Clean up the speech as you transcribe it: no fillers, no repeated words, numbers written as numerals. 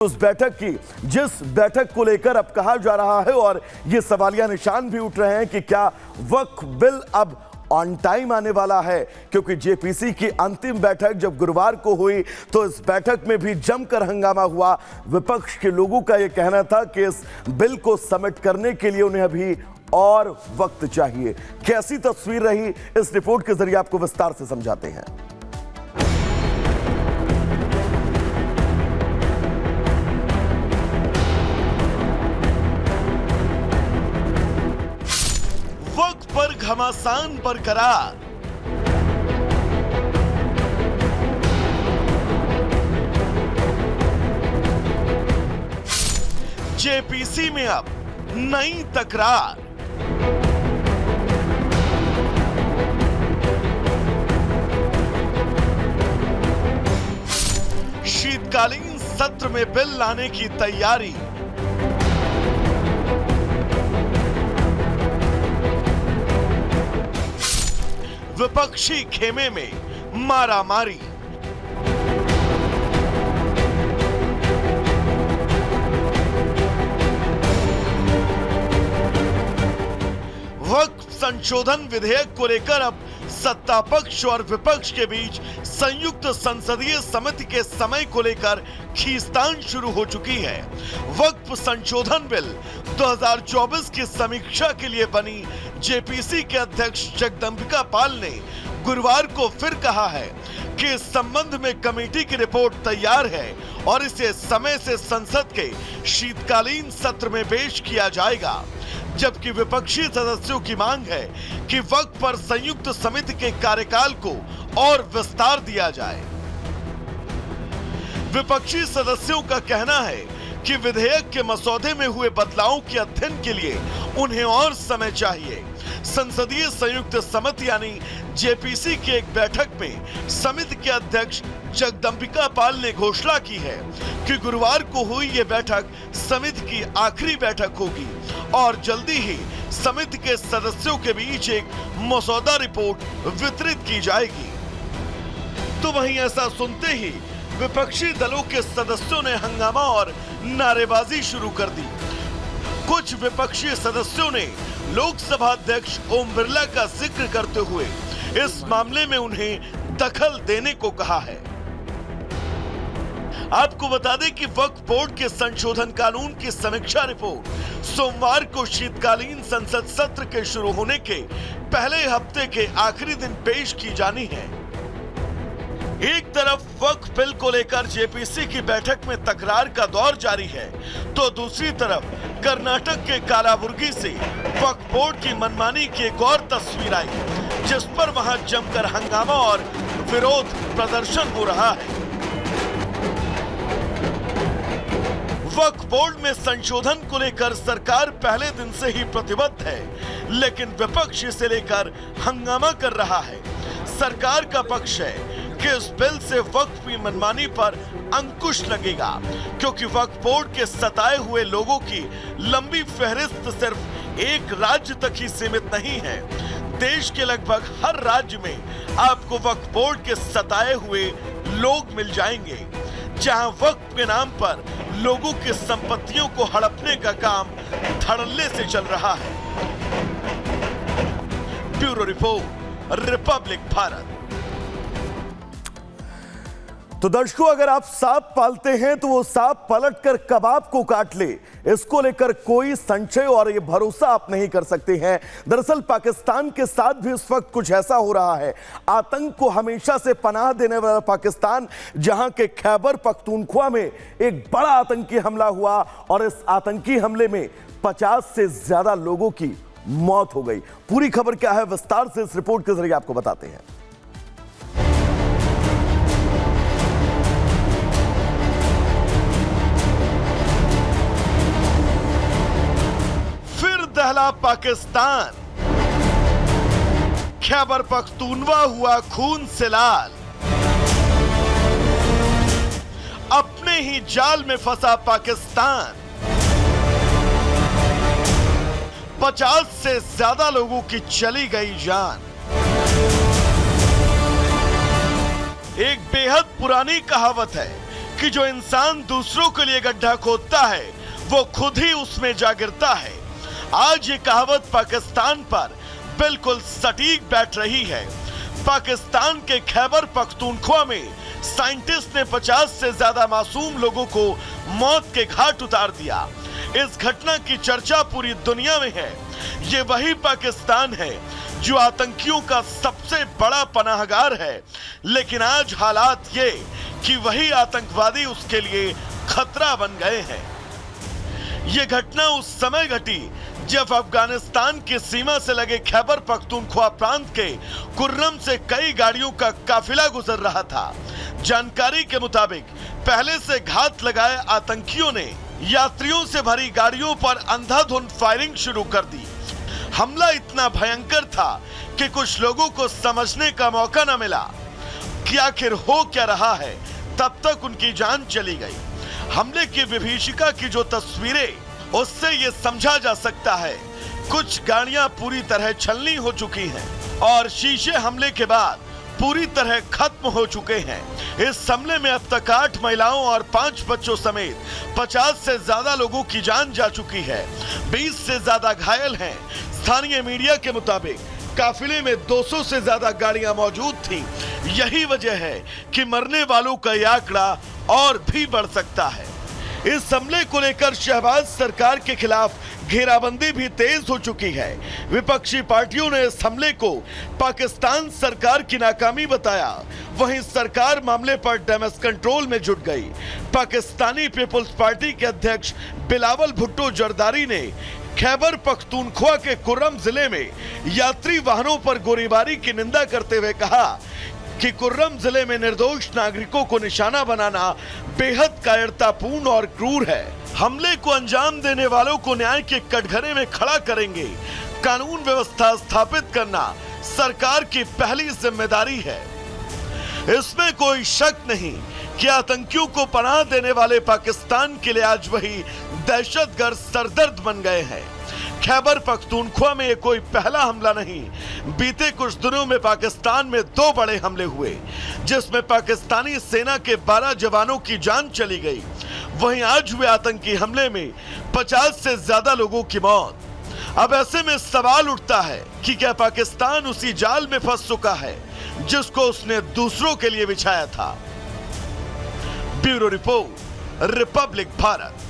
उस बैठक की, जिस बैठक को लेकर अब कहा जा रहा है और ये सवालिया निशान भी उठ रहे हैं कि क्या वक्फ बिल अब ऑन टाइम आने वाला है, क्योंकि जेपीसी की अंतिम बैठक जब गुरुवार को हुई तो इस बैठक में भी जमकर हंगामा हुआ। विपक्ष के लोगों का यह कहना था कि इस बिल को सबमिट करने के लिए उन्हें अभी और वक्त चाहिए। कैसी तस्वीर रही, इस रिपोर्ट के जरिए आपको विस्तार से समझाते हैं। वक्त पर घमासान बरकरार, जेपीसी में अब नई तकरार। शीतकालीन सत्र में बिल लाने की तैयारी। विपक्षी खेमे में मारामारी। वक्फ संशोधन विधेयक को लेकर अब सत्ता पक्ष और विपक्ष के बीच संयुक्त संसदीय समिति के समय को लेकर खींचतान शुरू हो चुकी है। वक्फ संशोधन बिल 2024 की समीक्षा के लिए बनी जेपीसी के अध्यक्ष जगदंबिका पाल ने गुरुवार को फिर कहा है कि इस संबंध में कमेटी की रिपोर्ट तैयार है और इसे समय से संसद के शीतकालीन सत्र में पेश किया जाएगा। जबकि विपक्षी सदस्यों की मांग है कि वक्फ पर संयुक्त समिति के कार्यकाल को और विस्तार दिया जाए। विपक्षी सदस्यों का कहना है कि विधेयक के मसौदे में हुए बदलावों के अध्ययन के लिए उन्हें और समय चाहिए। संसदीय संयुक्त समिति यानी जेपीसी की एक बैठक में समिति के अध्यक्ष जगदंबिका पाल ने घोषणा की है कि गुरुवार को हुई यह बैठक समिति की आखिरी बैठक होगी और जल्दी ही समिति के सदस्यों के बीच एक मसौदा रिपोर्ट वितरित की जाएगी। तो वहीं ऐसा सुनते ही विपक्षी दलों के सदस्यों ने हंगामा और नारेबाजी शुरू कर दी। कुछ विपक्षी सदस्यों ने लोकसभा अध्यक्ष ओम बिरला का जिक्र करते हुए इस मामले में उन्हें दखल देने को कहा है। आपको बता दें कि वक्फ बोर्ड के संशोधन कानून की समीक्षा रिपोर्ट सोमवार को शीतकालीन संसद सत्र के शुरू होने के पहले हफ्ते के आखिरी दिन पेश की जानी है। एक तरफ वक्फ बिल को लेकर जेपीसी की बैठक में तकरार का दौर जारी है, तो दूसरी तरफ कर्नाटक के कालाबुर्गी से वक्फ बोर्ड की मनमानी की एक और तस्वीर आई, जिस पर वहां जमकर हंगामा और विरोध प्रदर्शन हो रहा है। वक्फ बोर्ड में संशोधन को लेकर सरकार पहले दिन से ही प्रतिबद्ध है, लेकिन विपक्ष इसे लेकर हंगामा कर रहा है। सरकार का पक्ष है कि इस बिल से वक्फ की मनमानी पर अंकुश लगेगा, क्योंकि वक्फ बोर्ड के सताए हुए लोगों की लंबी फहरिस्त सिर्फ एक राज्य तक ही सीमित नहीं है। देश के लगभग हर राज्य में आपको वक्फ बोर्ड के सताए हुए लोग मिल जाएंगे, जहां वक्फ के नाम पर लोगों की संपत्तियों को हड़पने का काम धड़ल्ले से चल रहा है। Bureau report, Republic Bharat. तो दर्शकों, अगर आप सांप पालते हैं तो वो सांप पलटकर कब आपको काट ले, इसको लेकर कोई संशय और ये भरोसा आप नहीं कर सकते हैं। दरअसल पाकिस्तान के साथ भी इस वक्त कुछ ऐसा हो रहा है। आतंक को हमेशा से पनाह देने वाला पाकिस्तान, जहां के खैबर पख्तूनख्वा में एक बड़ा आतंकी हमला हुआ और इस आतंकी हमले में 50 से ज्यादा लोगों की मौत हो गई। पूरी खबर क्या है, विस्तार से इस रिपोर्ट के जरिए आपको बताते हैं। दहला पाकिस्तान, खैबर पख्तूनवा हुआ खून से लाल। अपने ही जाल में फंसा पाकिस्तान, 50 से ज्यादा लोगों की चली गई जान। एक बेहद पुरानी कहावत है कि जो इंसान दूसरों के लिए गड्ढा खोदता है वो खुद ही उसमें जा गिरता है। आज ये कहावत पाकिस्तान पर बिल्कुल सटीक बैठ रही है। पाकिस्तान के खैबर पख्तूनख्वा में साइंटिस्ट ने 50 से ज्यादा मासूम लोगों को मौत के घाट उतार दिया। इस घटना की चर्चा पूरी दुनिया में है। ये वही पाकिस्तान है जो आतंकियों का सबसे बड़ा पनाहगार है, लेकिन आज हालात ये कि वही आतंकवादी उसके लिए खतरा बन गए हैं। ये घटना उस समय घटी जब अफगानिस्तान की सीमा से लगे खैबर पख्तूनख्वा प्रांत के कुर्रम से कई गाड़ियों का काफिला गुजर रहा था। जानकारी के मुताबिक पहले से घात लगाए आतंकियों ने यात्रियों से भरी गाड़ियों पर अंधाधुंध फायरिंग शुरू कर दी। हमला इतना भयंकर था कि कुछ लोगों को समझने का मौका न मिला कि आखिर हो क्या रहा है। तब तक उनकी जान चली गई। हमले की विभीषिका की जो तस्वीरें, उससे ये समझा जा सकता है कुछ गाड़ियां पूरी तरह छलनी हो चुकी हैं और शीशे हमले के बाद पूरी तरह खत्म हो चुके हैं। इस हमले में अब तक 8 महिलाओं और 5 बच्चों समेत 50 से ज्यादा लोगों की जान जा चुकी है। 20 से ज्यादा घायल हैं। स्थानीय मीडिया के मुताबिक काफिले में 200 से ज्यादा गाड़ियां मौजूद थीं। यही वजह है कि मरने वालों का यह आंकड़ा और भी बढ़ सकता है। इस हमले को लेकर शहबाज सरकार के खिलाफ घेराबंदी भी तेज हो चुकी है। विपक्षी पार्टियों ने इस हमले को पाकिस्तान सरकार की नाकामी बताया। वहीं सरकार मामले पर डैमेज कंट्रोल में जुट गई। पाकिस्तानी पीपुल्स पार्टी के अध्यक्ष बिलावल भुट्टो जरदारी ने खैबर पख्तूनख्वा के कुर्रम जिले में यात्री वाहनों पर गोलीबारी की निंदा करते हुए कहा कि कुर्रम जिले में निर्दोष नागरिकों को निशाना बनाना बेहद कायरतापूर्ण और क्रूर है। हमले को अंजाम देने वालों को न्याय के कटघरे में खड़ा करेंगे। कानून व्यवस्था स्थापित करना सरकार की पहली जिम्मेदारी है। इसमें कोई शक नहीं कि आतंकियों को पनाह देने वाले पाकिस्तान के लिए आज वही दहशतगर्द सरदर्द बन गए हैं। खैबर पख्तूनख्वा में ये कोई पहला हमला नहीं। बीते कुछ दिनों में पाकिस्तान में 2 बड़े हमले हुए, जिसमें पाकिस्तानी सेना के 12 जवानों की जान चली गई। वहीं आज हुए आतंकी हमले में 50 से ज्यादा लोगों की मौत। अब ऐसे में सवाल उठता है कि क्या पाकिस्तान उसी जाल में फंस चुका है जिसको उसने दूसरों के लिए बिछाया था। Bureau report, Republic Bharat.